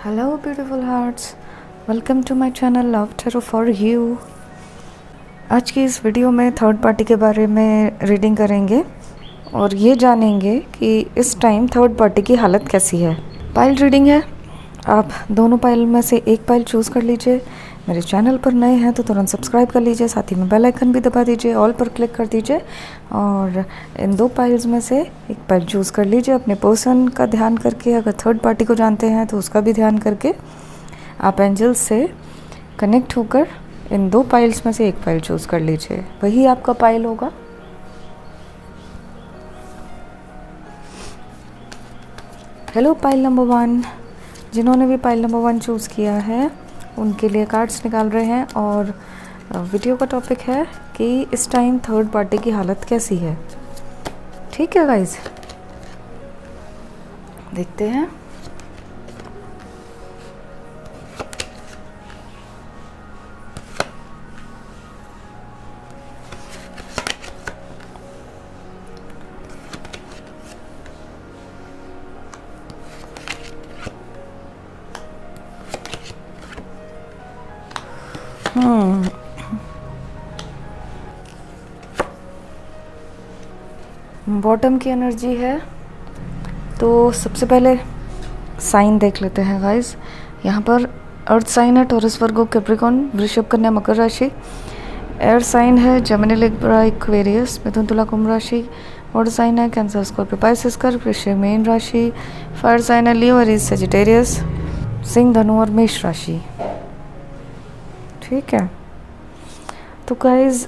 Hello beautiful hearts, welcome to my channel love tarot for you. आज की इस video में थर्ड पार्टी के बारे में रीडिंग करेंगे और ये जानेंगे कि इस टाइम थर्ड पार्टी की हालत कैसी है। पाइल रीडिंग है, आप दोनों पाइल में से एक पाइल चूज़ कर लीजिए। मेरे चैनल पर नए हैं तो तुरंत सब्सक्राइब कर लीजिए, साथ ही में बेल आइकन भी दबा दीजिए, ऑल पर क्लिक कर दीजिए और इन दो पाइल्स में से एक पाइल चूज़ कर लीजिए। अपने पर्सन का ध्यान करके, अगर थर्ड पार्टी को जानते हैं तो उसका भी ध्यान करके आप एंजल्स से कनेक्ट होकर इन दो पाइल्स में से एक पाइल चूज़ कर लीजिए, वही आपका पाइल होगा। हेलो पाइल नंबर 1, जिन्होंने भी पाइल नंबर 1 चूज़ किया है उनके लिए कार्ड्स निकाल रहे हैं और वीडियो का टॉपिक है कि इस टाइम थर्ड पार्टी की हालत कैसी है। ठीक है गाइस, देखते हैं। बॉटम की एनर्जी है तो सबसे पहले साइन देख लेते हैं गाइस। यहाँ पर अर्थ साइन है टॉरस वर्गो कैप्रिकॉर्न वृषभ कन्या मकर राशि। एयर साइन है जेमिनी लिब्रा एक्वेरियस मिथुन तुला कुंभ राशि। वाटर साइन है कैंसर स्कॉर्पियो पाइसेस कर्क वृश्चिक मीन राशि। फायर साइन है लियो एरीज सजिटेरियस सिंह धनु और मेष राशि। ठीक है, तो गाइस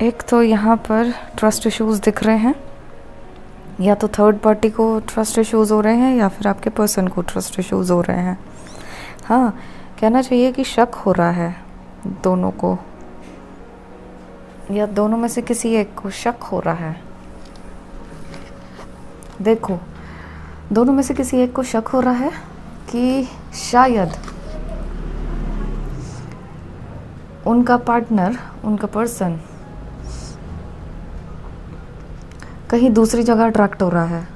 एक तो यहाँ पर ट्रस्ट इश्यूज दिख रहे हैं, या तो थर्ड पार्टी को ट्रस्ट इश्यूज हो रहे हैं या फिर आपके पर्सन को ट्रस्ट इश्यूज हो रहे हैं। हाँ, कहना चाहिए कि शक हो रहा है दोनों को, या दोनों में से किसी एक को शक हो रहा है। देखो, दोनों में से किसी एक को शक हो रहा है कि शायद उनका पार्टनर, उनका पर्सन कहीं दूसरी जगह अट्रैक्ट हो रहा है,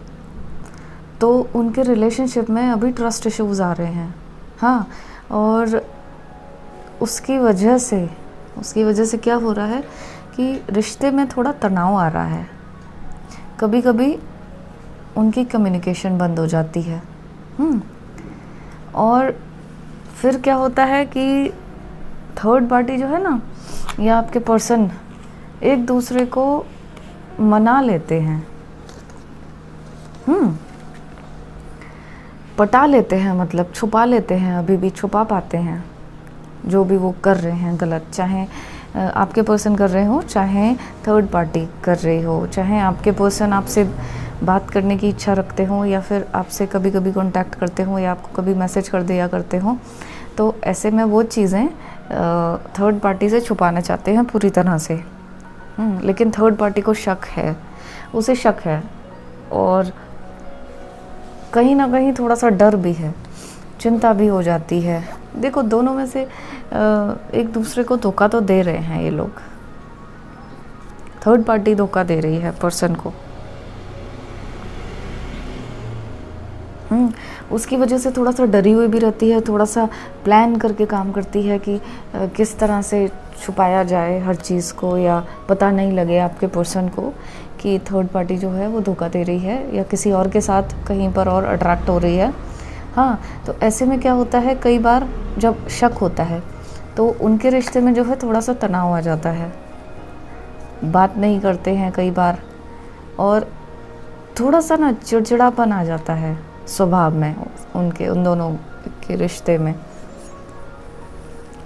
तो उनके रिलेशनशिप में अभी ट्रस्ट इश्यूज आ रहे हैं। हाँ, और उसकी वजह से क्या हो रहा है कि रिश्ते में थोड़ा तनाव आ रहा है। कभी कभी उनकी कम्युनिकेशन बंद हो जाती है। और फिर क्या होता है कि थर्ड पार्टी जो है ना, या आपके पर्सन एक दूसरे को मना लेते हैं, पटा लेते हैं, मतलब छुपा लेते हैं, अभी भी छुपा पाते हैं जो भी वो कर रहे हैं गलत। चाहे आपके पर्सन कर रहे हो, चाहे थर्ड पार्टी कर रही हो, चाहे आपके पर्सन आपसे बात करने की इच्छा रखते हो या फिर आपसे कभी कभी कांटेक्ट करते हो या आपको कभी मैसेज कर दिया करते हो, तो ऐसे में वो चीज़ें थर्ड पार्टी से छुपाना चाहते हैं पूरी तरह से। लेकिन थर्ड पार्टी को शक है, उसे शक है और कहीं ना कहीं थोड़ा सा डर भी है, चिंता भी हो जाती है। देखो, दोनों में से एक दूसरे को धोखा तो दे रहे हैं ये लोग। थर्ड पार्टी धोखा दे रही है पर्सन को। उसकी वजह से थोड़ा सा डरी हुई भी रहती है, थोड़ा सा प्लान करके काम करती है कि किस तरह से छुपाया जाए हर चीज़ को, या पता नहीं लगे आपके पर्सन को कि थर्ड पार्टी जो है वो धोखा दे रही है या किसी और के साथ कहीं पर और अट्रैक्ट हो रही है। हाँ, तो ऐसे में क्या होता है, कई बार जब शक होता है तो उनके रिश्ते में जो है थोड़ा सा तनाव आ जाता है, बात नहीं करते हैं कई बार, और थोड़ा सा ना चिड़चिड़ापन आ जाता है स्वभाव में उन दोनों के रिश्ते में।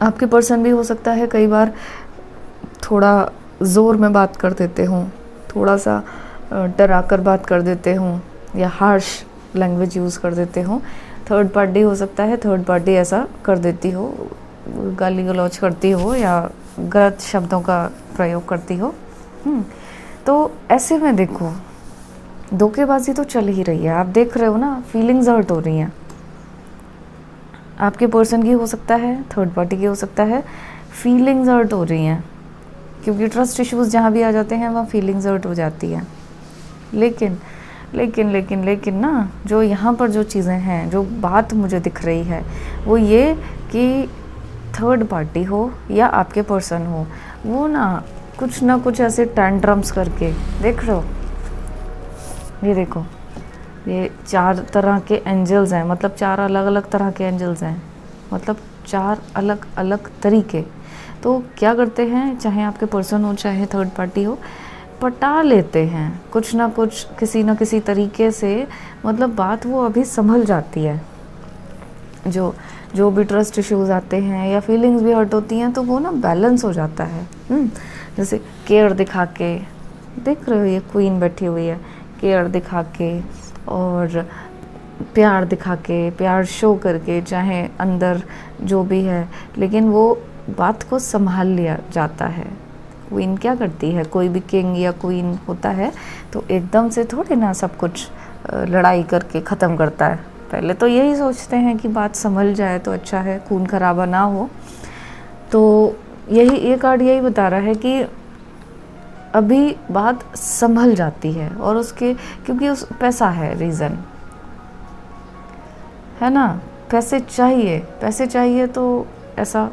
आपके पर्सन भी हो सकता है कई बार थोड़ा ज़ोर में बात कर देते हों, थोड़ा सा डरा कर बात कर देते हों या हार्श लैंग्वेज यूज़ कर देते हों। थर्ड पार्टी हो सकता है, थर्ड पार्टी ऐसा कर देती हो, गाली गलौज करती हो या गलत शब्दों का प्रयोग करती हो। तो ऐसे में देखो, धोखेबाजी तो चल ही रही है, आप देख रहे हो ना, फीलिंग्स हर्ट हो रही हैं। आपके पर्सन की हो सकता है, थर्ड पार्टी की हो सकता है, फीलिंग्स हर्ट हो रही हैं, क्योंकि ट्रस्ट इश्यूज जहाँ भी आ जाते हैं वहाँ फीलिंग्स हर्ट हो जाती हैं। लेकिन लेकिन ना, जो यहाँ पर जो चीज़ें हैं, जो बात मुझे दिख रही है वो ये कि थर्ड पार्टी हो या आपके पर्सन हो, वो ना कुछ ऐसे टैंट्रम्स करके, देख रहे हो, ये देखो, ये 4 तरह के एंजल्स हैं, मतलब 4 अलग अलग तरह के एंजल्स हैं, मतलब 4 अलग अलग तरीके। तो क्या करते हैं, चाहे आपके पर्सन हो चाहे थर्ड पार्टी हो, पटा लेते हैं कुछ ना कुछ, किसी ना किसी तरीके से, मतलब बात वो अभी संभल जाती है। जो भी ट्रस्ट इश्यूज आते हैं या फीलिंग्स भी हर्ट होती हैं, तो वो ना बैलेंस हो जाता है। जैसे केयर दिखा के, देख रहे हो ये क्वीन बैठी हुई है, केयर दिखा के और प्यार दिखा के, प्यार शो करके, चाहे अंदर जो भी है, लेकिन वो बात को संभाल लिया जाता है। क्वीन क्या करती है, कोई भी किंग या क्वीन होता है तो एकदम से थोड़ी ना सब कुछ लड़ाई करके ख़त्म करता है। पहले तो यही सोचते हैं कि बात संभल जाए तो अच्छा है, खून खराबा ना हो। तो यही ये कार्ड यही बता रहा है कि अभी बात संभल जाती है, और उसके क्योंकि उस पैसा है रीज़न, है ना, पैसे चाहिए तो ऐसा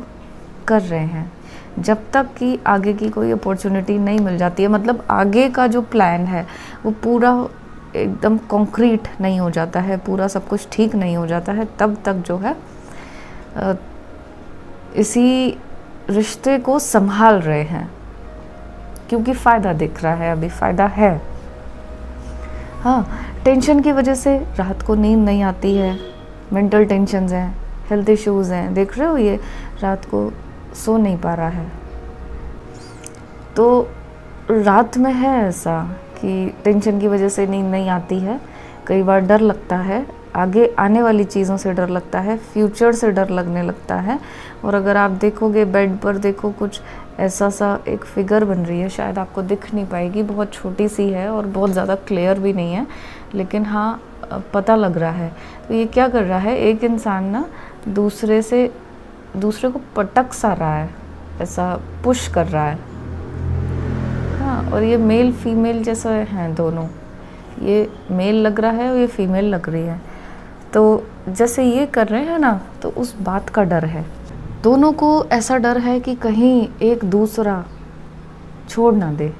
कर रहे हैं। जब तक कि आगे की कोई अपॉर्चुनिटी नहीं मिल जाती है, मतलब आगे का जो प्लान है वो पूरा एकदम कॉन्क्रीट नहीं हो जाता है, पूरा सब कुछ ठीक नहीं हो जाता है, तब तक जो है इसी रिश्ते को संभाल रहे हैं, क्योंकि फ़ायदा दिख रहा है, अभी फ़ायदा है। हाँ, टेंशन की वजह से रात को नींद नहीं आती है, मेंटल टेंशन्स हैं, हेल्थ इश्यूज़ हैं, देख रहे हो ये रात को सो नहीं पा रहा है। तो रात में है ऐसा कि टेंशन की वजह से नींद नहीं आती है, कई बार डर लगता है, आगे आने वाली चीज़ों से डर लगता है, फ्यूचर से डर लगने लगता है। और अगर आप देखोगे बेड पर, देखो कुछ ऐसा सा एक फिगर बन रही है, शायद आपको दिख नहीं पाएगी, बहुत छोटी सी है और बहुत ज़्यादा क्लियर भी नहीं है, लेकिन हाँ पता लग रहा है। तो ये क्या कर रहा है, एक इंसान ना दूसरे को पटक सा रहा है, ऐसा पुश कर रहा है। हाँ, और ये मेल फीमेल जैसा हैं दोनों, ये मेल लग रहा है और ये फीमेल लग रही है। तो जैसे ये कर रहे हैं ना, तो उस बात का डर है, दोनों को ऐसा डर है कि कहीं एक दूसरा छोड़ ना दे,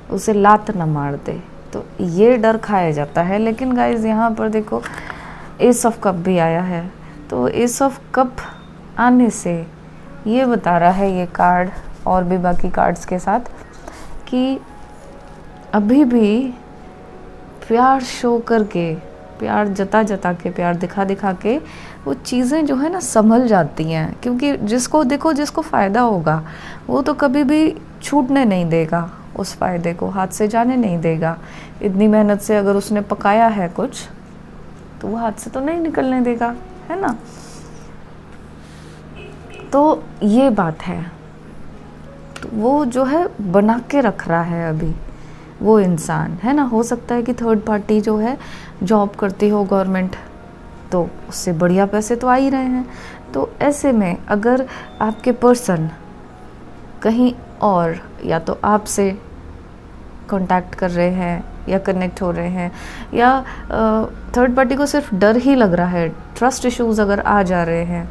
उसे लात ना मार दे, तो ये डर खाया जाता है। लेकिन गाइज यहाँ पर देखो एस ऑफ कप भी आया है, तो एस ऑफ कप आने से ये बता रहा है ये कार्ड और भी बाकी कार्ड्स के साथ कि अभी भी प्यार शो करके, प्यार जता के, प्यार दिखा के वो चीज़ें जो है ना संभल जाती हैं। क्योंकि जिसको फ़ायदा होगा वो तो कभी भी छूटने नहीं देगा, उस फ़ायदे को हाथ से जाने नहीं देगा। इतनी मेहनत से अगर उसने पकाया है कुछ, तो वो हाथ से तो नहीं निकलने देगा, है ना। तो ये बात है, तो वो जो है बना के रख रहा है अभी वो इंसान, है ना। हो सकता है कि थर्ड पार्टी जो है जॉब करती हो गवर्नमेंट, तो उससे बढ़िया पैसे तो आ ही रहे हैं। तो ऐसे में अगर आपके पर्सन कहीं और या तो आपसे कांटेक्ट कर रहे हैं या कनेक्ट हो रहे हैं, या थर्ड पार्टी को सिर्फ डर ही लग रहा है, ट्रस्ट इश्यूज अगर आ जा रहे हैं,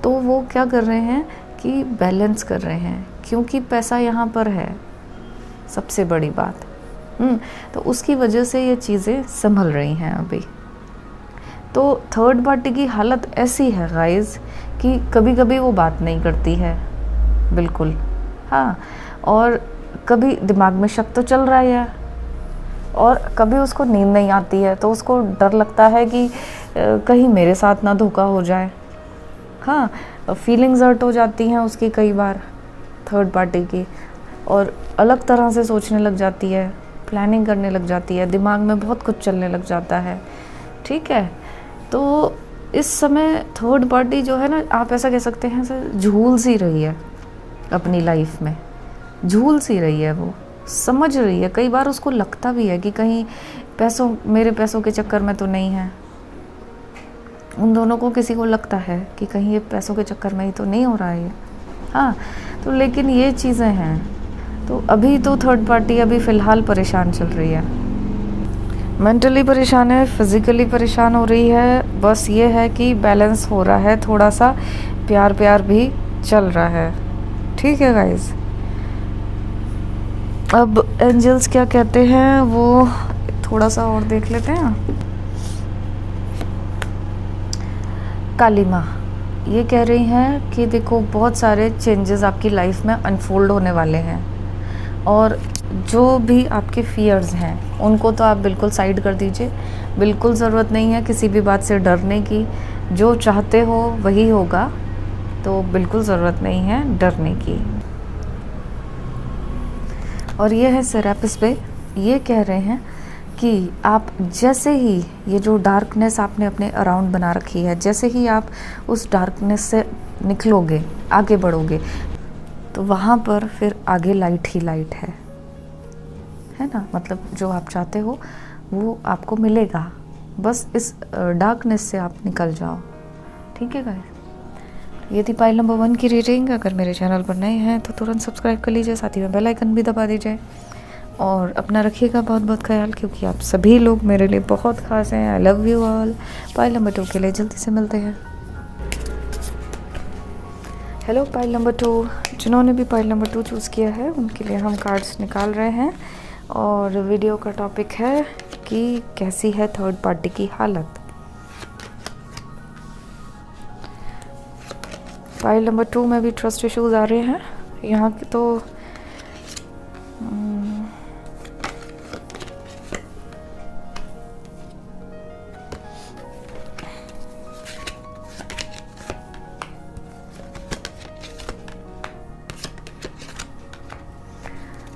तो वो क्या कर रहे हैं कि बैलेंस कर रहे हैं, क्योंकि पैसा यहाँ पर है सबसे बड़ी बात। तो उसकी वजह से ये चीज़ें संभल रही हैं अभी। तो थर्ड पार्टी की हालत ऐसी है गाइस कि कभी कभी वो बात नहीं करती है बिल्कुल, हाँ, और कभी दिमाग में शक तो चल रहा है, और कभी उसको नींद नहीं आती है, तो उसको डर लगता है कि कहीं मेरे साथ ना धोखा हो जाए। हाँ, फीलिंग्स हर्ट हो जाती हैं उसकी कई बार थर्ड पार्टी की, और अलग तरह से सोचने लग जाती है, प्लानिंग करने लग जाती है, दिमाग में बहुत कुछ चलने लग जाता है, ठीक है। तो इस समय थर्ड पार्टी जो है ना, आप ऐसा कह सकते हैं सर, झूल सी रही है अपनी लाइफ में, झूल सी रही है, वो समझ रही है। कई बार उसको लगता भी है कि कहीं मेरे पैसों के चक्कर में तो नहीं है, उन दोनों को किसी को लगता है कि कहीं ये पैसों के चक्कर में ही तो नहीं हो रहा है ये, हाँ। तो लेकिन ये चीज़ें हैं, तो अभी तो थर्ड पार्टी अभी फ़िलहाल परेशान चल रही है, मेंटली परेशान है, फिज़िकली परेशान हो रही है, बस ये है कि बैलेंस हो रहा है, थोड़ा सा प्यार प्यार भी चल रहा है। ठीक है गाइस, अब एंजल्स क्या कहते हैं वो थोड़ा सा और देख लेते हैं। काली माँ ये कह रही हैं कि देखो बहुत सारे चेंजेस आपकी लाइफ में अनफोल्ड होने वाले हैं, और जो भी आपके फियर्स हैं उनको तो आप बिल्कुल साइड कर दीजिए। बिल्कुल ज़रूरत नहीं है किसी भी बात से डरने की, जो चाहते हो वही होगा, तो बिल्कुल ज़रूरत नहीं है डरने की। और ये है सेरापिस्ट पे, ये कह रहे हैं कि आप जैसे ही ये जो डार्कनेस आपने अपने अराउंड बना रखी है, जैसे ही आप उस डार्कनेस से निकलोगे, आगे बढ़ोगे, तो वहाँ पर फिर आगे लाइट ही लाइट है ना। मतलब जो आप चाहते हो वो आपको मिलेगा, बस इस डार्कनेस से आप निकल जाओ। ठीक है गाइस, ये थी पाइल नंबर 1 की रीडिंग। अगर मेरे चैनल पर नए हैं तो तुरंत सब्सक्राइब कर लीजिए, साथ ही में बेल आइकन भी दबा दीजिए, और अपना रखिएगा बहुत बहुत ख्याल, क्योंकि आप सभी लोग मेरे लिए बहुत खास हैं। I love you all. Pile number 2 के लिए जल्दी से मिलते हैं। हेलो पाइल नंबर 2, जिन्होंने भी पाइल नंबर 2 चूज़ किया है उनके लिए हम कार्ड्स निकाल रहे हैं, और वीडियो का टॉपिक है कि कैसी है थर्ड पार्टी की हालत। पाइल नंबर 2 में भी ट्रस्ट इश्यूज आ रहे हैं यहाँ के, तो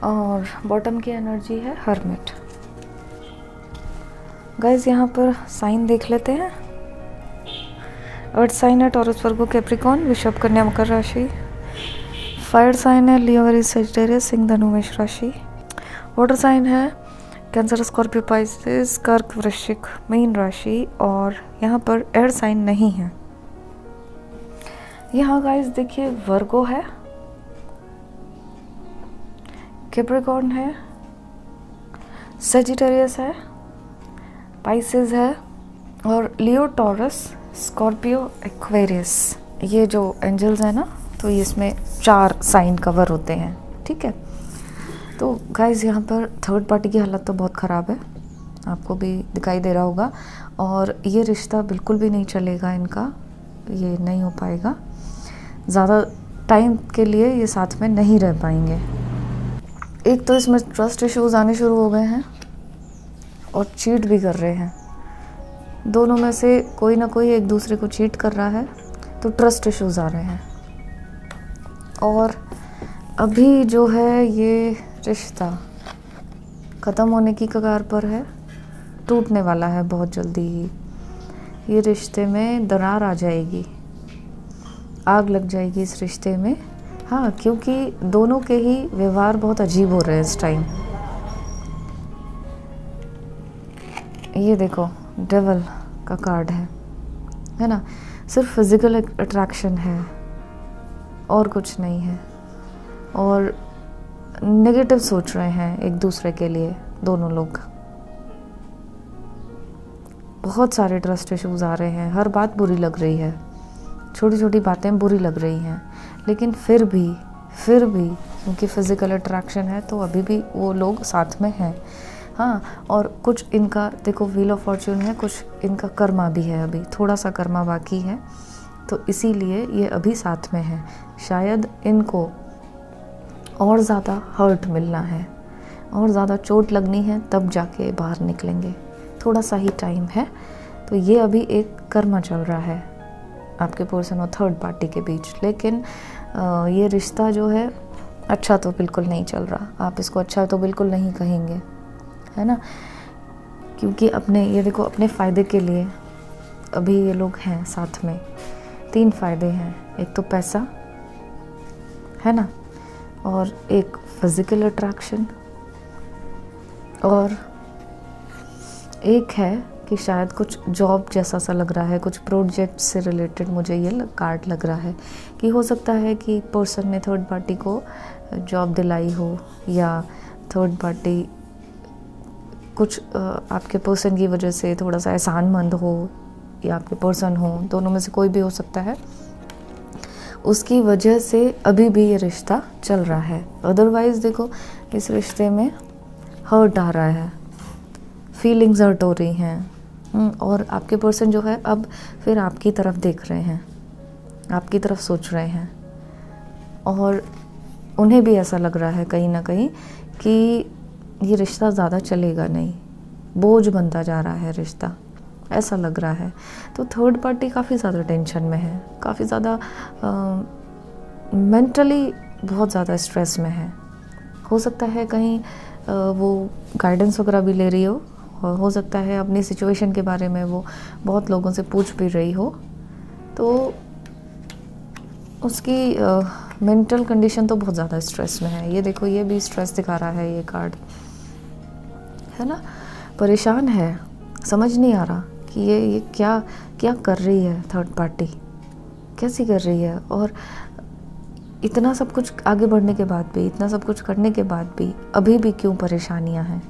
और बॉटम की एनर्जी है हर्मिट। गाइज यहाँ पर साइन देख लेते हैं। अर्थ साइन है टॉरस, वर्गो, कैप्रिकॉर्न, वृषभ, कन्या, मकर राशि। फायर साइन है लियो, एरीज, सजिटेरियस, सिंह, धनु, मेष राशि। वाटर साइन है कैंसर, स्कॉर्पियो, पाइसेस, कर्क, वृश्चिक, मीन राशि। और यहाँ पर एयर साइन नहीं है। यहाँ गाइज देखिए वर्गो है, कैप्रिकॉर्न है, सजिटेरियस है, पाइसेस है, और लियो, टॉरस, स्कॉर्पियो, एक्वेरियस। ये जो एंजल्स है ना, तो ये इसमें 4 साइन कवर होते हैं। ठीक है, तो गाइज यहाँ पर थर्ड पार्टी की हालत तो बहुत ख़राब है, आपको भी दिखाई दे रहा होगा, और ये रिश्ता बिल्कुल भी नहीं चलेगा इनका, ये नहीं हो पाएगा, ज़्यादा टाइम के लिए ये साथ में नहीं रह पाएंगे। एक तो इसमें ट्रस्ट इश्यूज आने शुरू हो गए हैं, और चीट भी कर रहे हैं। दोनों में से कोई ना कोई एक दूसरे को चीट कर रहा है, तो ट्रस्ट इश्यूज आ रहे हैं। और अभी जो है ये रिश्ता ख़त्म होने की कगार पर है, टूटने वाला है बहुत जल्दी ही। ये रिश्ते में दरार आ जाएगी, आग लग जाएगी इस रिश्ते में। हाँ, क्योंकि दोनों के ही व्यवहार बहुत अजीब हो रहे हैं इस टाइम। ये देखो डेविल का कार्ड है ना, सिर्फ फिजिकल अट्रैक्शन है और कुछ नहीं है, और नेगेटिव सोच रहे हैं एक दूसरे के लिए दोनों लोग। बहुत सारे ट्रस्ट इश्यूज आ रहे हैं, हर बात बुरी लग रही है, छोटी छोटी बातें बुरी लग रही हैं, लेकिन फिर भी क्योंकि फिज़िकल अट्रैक्शन है तो अभी भी वो लोग साथ में हैं। हाँ, और कुछ इनका देखो व्हील ऑफ फॉर्च्यून है, कुछ इनका कर्मा भी है, अभी थोड़ा सा कर्मा बाकी है, तो इसीलिए ये अभी साथ में है। शायद इनको और ज़्यादा हर्ट मिलना है, और ज़्यादा चोट लगनी है, तब जाके बाहर निकलेंगे। थोड़ा सा ही टाइम है, तो ये अभी एक कर्मा चल रहा है आपके पर्सन और थर्ड पार्टी के बीच। लेकिन ये रिश्ता जो है अच्छा तो बिल्कुल नहीं चल रहा, आप इसको अच्छा तो बिल्कुल नहीं कहेंगे, है ना, क्योंकि अपने ये देखो अपने फ़ायदे के लिए अभी ये लोग हैं साथ में। 3 फ़ायदे हैं, एक तो पैसा है ना, और एक फिज़िकल अट्रैक्शन, और एक है कि शायद कुछ जॉब जैसा सा लग रहा है, कुछ प्रोजेक्ट से रिलेटेड मुझे ये कार्ड लग रहा है कि हो सकता है कि पर्सन ने थर्ड पार्टी को जॉब दिलाई हो, या थर्ड पार्टी कुछ आपके पर्सन की वजह से थोड़ा सा एहसानमंद हो या आपके पर्सन हो, दोनों में से कोई भी हो सकता है, उसकी वजह से अभी भी ये रिश्ता चल रहा है। अदरवाइज़ देखो इस रिश्ते में हर्ट आ रहा है, फीलिंग्स हर्ट हो रही हैं, और आपके पर्सन जो है अब फिर आपकी तरफ देख रहे हैं, आपकी तरफ सोच रहे हैं, और उन्हें भी ऐसा लग रहा है कहीं ना कहीं कि ये रिश्ता ज़्यादा चलेगा नहीं, बोझ बनता जा रहा है रिश्ता, ऐसा लग रहा है। तो थर्ड पार्टी काफ़ी ज़्यादा टेंशन में है, काफ़ी ज़्यादा मेंटली बहुत ज़्यादा स्ट्रेस में है। हो सकता है कहीं वो गाइडेंस वगैरह भी ले रही हो सकता है अपनी सिचुएशन के बारे में वो बहुत लोगों से पूछ भी रही हो, तो उसकी मेंटल कंडीशन तो बहुत ज़्यादा स्ट्रेस में है। ये देखो ये भी स्ट्रेस दिखा रहा है ये कार्ड, है ना, परेशान है, समझ नहीं आ रहा कि ये क्या क्या कर रही है थर्ड पार्टी, कैसी कर रही है, और इतना सब कुछ आगे बढ़ने के बाद भी, इतना सब कुछ करने के बाद भी अभी भी क्यों परेशानियां हैं,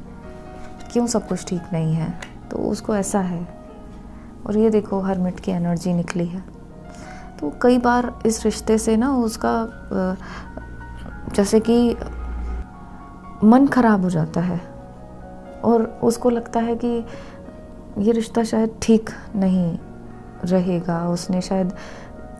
क्यों सब कुछ ठीक नहीं है, तो उसको ऐसा है। और ये देखो हरमिट की एनर्जी निकली है। तो कई बार इस रिश्ते से ना उसका जैसे कि मन खराब हो जाता है और उसको लगता है कि ये रिश्ता शायद ठीक नहीं रहेगा, उसने शायद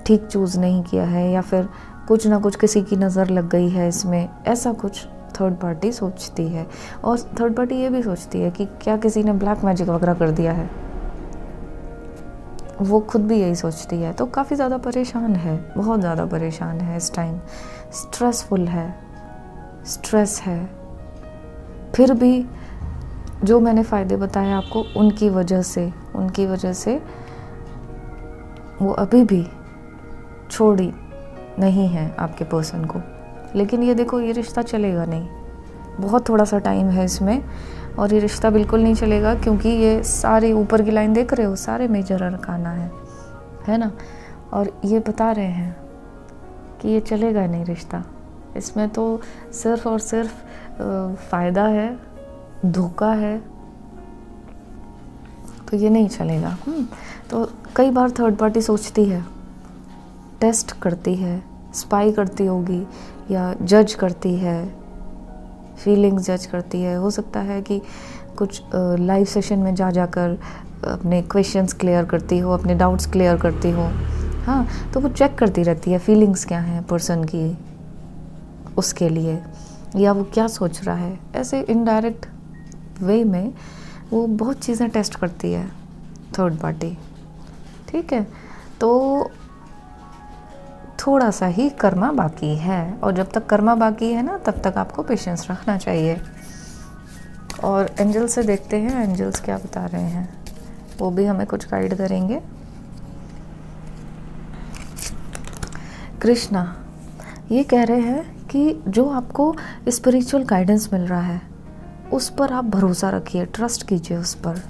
ठीक चूज़ नहीं किया है, या फिर कुछ ना कुछ किसी की नज़र लग गई है इसमें, ऐसा कुछ थर्ड पार्टी सोचती है। और थर्ड पार्टी ये भी सोचती है कि क्या किसी ने ब्लैक मैजिक वगैरह कर दिया है, वो खुद भी यही सोचती है। तो काफ़ी ज़्यादा परेशान है, बहुत ज़्यादा परेशान है इस टाइम, स्ट्रेसफुल है, स्ट्रेस है। फिर भी जो मैंने फ़ायदे बताए आपको उनकी वजह से वो अभी भी छोड़ी नहीं है आपके पर्सन को। लेकिन ये देखो ये रिश्ता चलेगा नहीं, बहुत थोड़ा सा टाइम है इसमें, और ये रिश्ता बिल्कुल नहीं चलेगा, क्योंकि ये सारी ऊपर की लाइन देख रहे हो, सारे मेजर अरकाना है ना, और ये बता रहे हैं कि ये चलेगा नहीं रिश्ता, इसमें तो सिर्फ और सिर्फ फ़ायदा है, धोखा है, तो ये नहीं चलेगा। तो कई बार थर्ड पार्टी सोचती है, टेस्ट करती है, स्पाई करती होगी या जज करती है, फीलिंग्स जज करती है। हो सकता है कि कुछ लाइव सेशन में जाकर अपने क्वेश्चंस क्लियर करती हो, अपने डाउट्स क्लियर करती हो। हाँ, तो वो चेक करती रहती है फीलिंग्स क्या हैं पर्सन की उसके लिए, या वो क्या सोच रहा है। ऐसे इनडायरेक्ट वे में वो बहुत चीज़ें टेस्ट करती है थर्ड पार्टी, ठीक है। तो थोड़ा सा ही कर्मा बाकी है, और जब तक कर्मा बाकी है ना तब तक आपको पेशेंस रखना चाहिए। और एंजल से देखते हैं एंजल्स क्या बता रहे हैं, वो भी हमें कुछ गाइड करेंगे। कृष्णा ये कह रहे हैं कि जो आपको स्पिरिचुअल गाइडेंस मिल रहा है उस पर आप भरोसा रखिए, ट्रस्ट कीजिए उस पर।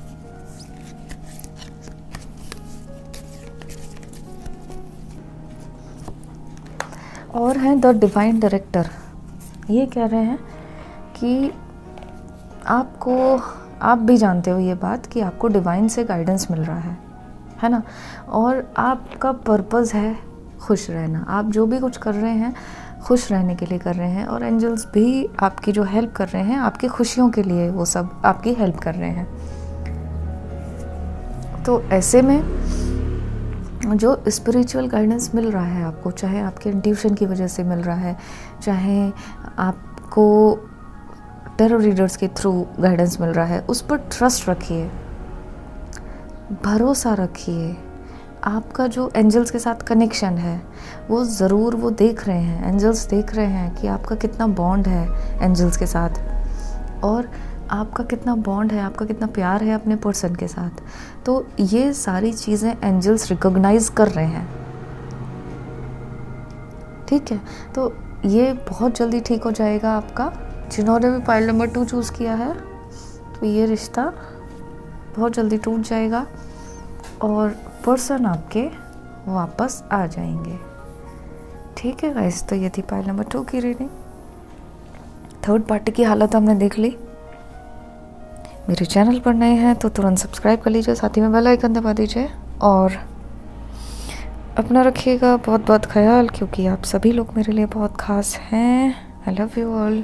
और हैं द डिवाइन डायरेक्टर, ये कह रहे हैं कि आप भी जानते हो ये बात कि आपको डिवाइन से गाइडेंस मिल रहा है ना, और आपका पर्पस है खुश रहना। आप जो भी कुछ कर रहे हैं खुश रहने के लिए कर रहे हैं, और एंजल्स भी आपकी जो हेल्प कर रहे हैं आपकी खुशियों के लिए, वो सब आपकी हेल्प कर रहे हैं। तो ऐसे में जो स्पिरिचुअल गाइडेंस मिल रहा है आपको, चाहे आपके इंट्यूशन की वजह से मिल रहा है, चाहे आपको टैरो रीडर्स के थ्रू गाइडेंस मिल रहा है, उस पर ट्रस्ट रखिए, भरोसा रखिए। आपका जो एंजल्स के साथ कनेक्शन है वो ज़रूर वो देख रहे हैं, एंजल्स देख रहे हैं कि आपका कितना बॉन्ड है एंजल्स के साथ, और आपका कितना बॉन्ड है, आपका कितना प्यार है अपने पर्सन के साथ। तो ये सारी चीज़ें एंजल्स रिकॉग्नाइज कर रहे हैं, ठीक है। तो ये बहुत जल्दी ठीक हो जाएगा आपका। जिन्होंने भी पाइल नंबर 2 चूज़ किया है तो ये रिश्ता बहुत जल्दी टूट जाएगा और पर्सन आपके वापस आ जाएंगे, ठीक है गाइस। तो ये थी पाइल नंबर 2 की रीडिंग। थर्ड पार्टी की हालत हमने देख ली। मेरे चैनल पर नए हैं तो तुरंत सब्सक्राइब कर लीजिए, साथ ही में बेल आइकन दबा दीजिए। और अपना रखिएगा बहुत बहुत ख्याल, क्योंकि आप सभी लोग मेरे लिए बहुत ख़ास हैं। I love you all.